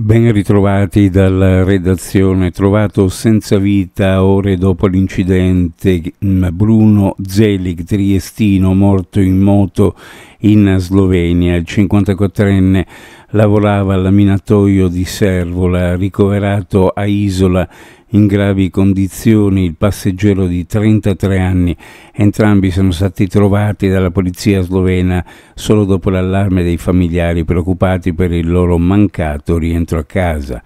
Ben ritrovati dalla redazione. Trovato senza vita ore dopo l'incidente Bruno Zelig, triestino, morto in moto in Slovenia. Il 54enne lavorava al laminatoio di Servola, ricoverato a Isola in gravi condizioni il passeggero di 33 anni. Entrambi sono stati trovati dalla polizia slovena solo dopo l'allarme dei familiari preoccupati per il loro mancato rientro a casa.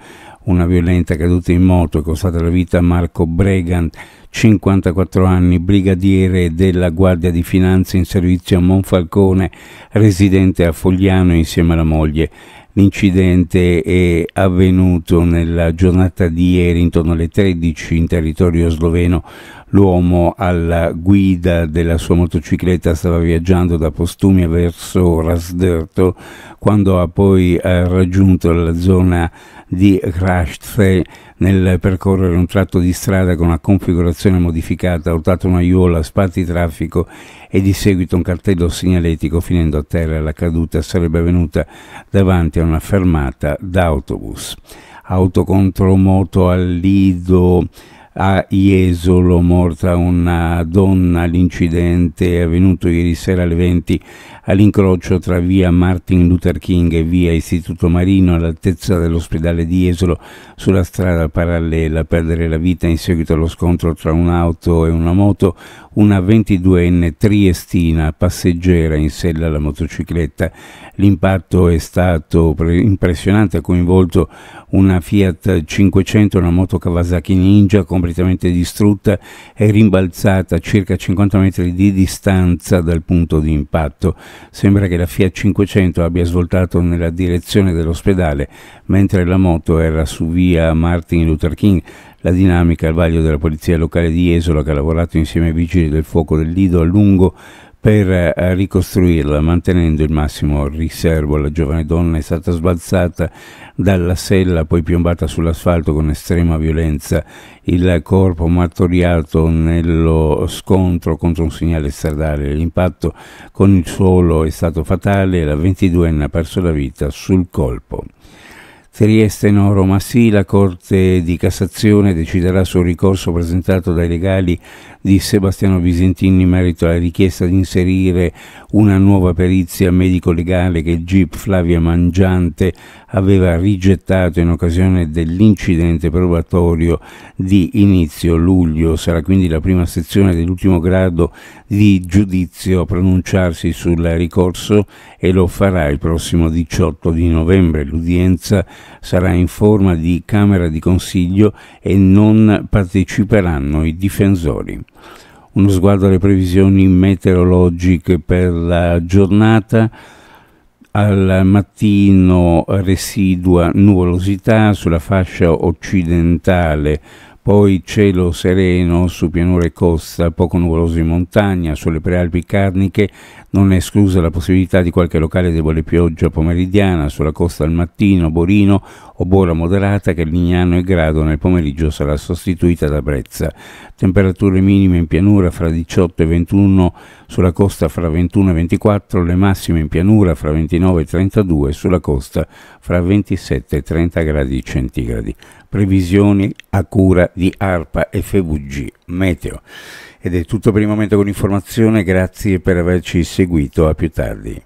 Una violenta caduta in moto è costata la vita a Marco Bregan, 54 anni, brigadiere della Guardia di Finanza in servizio a Monfalcone, residente a Fogliano insieme alla moglie. L'incidente è avvenuto nella giornata di ieri intorno alle 13 in territorio sloveno. L'uomo alla guida della sua motocicletta stava viaggiando da Postumia verso Rasdorto quando ha poi raggiunto la zona di Hrastve. Nel percorrere un tratto di strada con una configurazione modificata ha urtato una aiuola, spartitraffico e di seguito un cartello segnaletico, finendo a terra. La caduta sarebbe avvenuta davanti a una fermata d'autobus. Auto contro moto al Lido a Jesolo, morta una donna. L'incidente è avvenuto ieri sera alle 20 all'incrocio tra via Martin Luther King e via Istituto Marino, all'altezza dell'ospedale di Jesolo, sulla strada parallela. A perdere la vita in seguito allo scontro tra un'auto e una moto una 22enne triestina passeggera in sella alla motocicletta. L'impatto è stato impressionante, ha coinvolto una Fiat 500 e una moto Kawasaki Ninja completamente distrutta e rimbalzata a circa 50 metri di distanza dal punto di impatto. Sembra che la Fiat 500 abbia svoltato nella direzione dell'ospedale mentre la moto era su via Martin Luther King. La dinamica al vaglio della polizia locale di Jesolo, che ha lavorato insieme ai vigili del fuoco del Lido a lungo per ricostruirla, mantenendo il massimo riservo. La giovane donna è stata sbalzata dalla sella, poi piombata sull'asfalto con estrema violenza. Il corpo martoriato nello scontro contro un segnale stradale. L'impatto con il suolo è stato fatale e la 22enne ha perso la vita sul colpo. Trieste Noro Massì, la Corte di Cassazione deciderà sul ricorso presentato dai legali di Sebastiano Visentini in merito alla richiesta di inserire una nuova perizia medico-legale che il GIP Flavia Mangiante aveva rigettato in occasione dell'incidente probatorio di inizio luglio. Sarà quindi la prima sezione dell'ultimo grado di giudizio a pronunciarsi sul ricorso e lo farà il prossimo 18 di novembre. L'udienza sarà in forma di Camera di Consiglio e non parteciperanno i difensori. Uno sguardo alle previsioni meteorologiche per la giornata. Al mattino residua nuvolosità sulla fascia occidentale, poi cielo sereno su pianura e costa, poco nuvoloso in montagna. Sulle prealpi carniche non è esclusa la possibilità di qualche locale debole pioggia pomeridiana. Sulla costa al mattino Borino o Bora moderata, che a Lignano e Grado nel pomeriggio sarà sostituita da Brezza. Temperature minime in pianura fra 18 e 21, sulla costa fra 21 e 24, le massime in pianura fra 29 e 32, sulla costa fra 27 e 30 gradi centigradi. Previsioni a cura di ARPA FVG Meteo. Ed è tutto per il momento con l'informazione, grazie per averci seguito, a più tardi.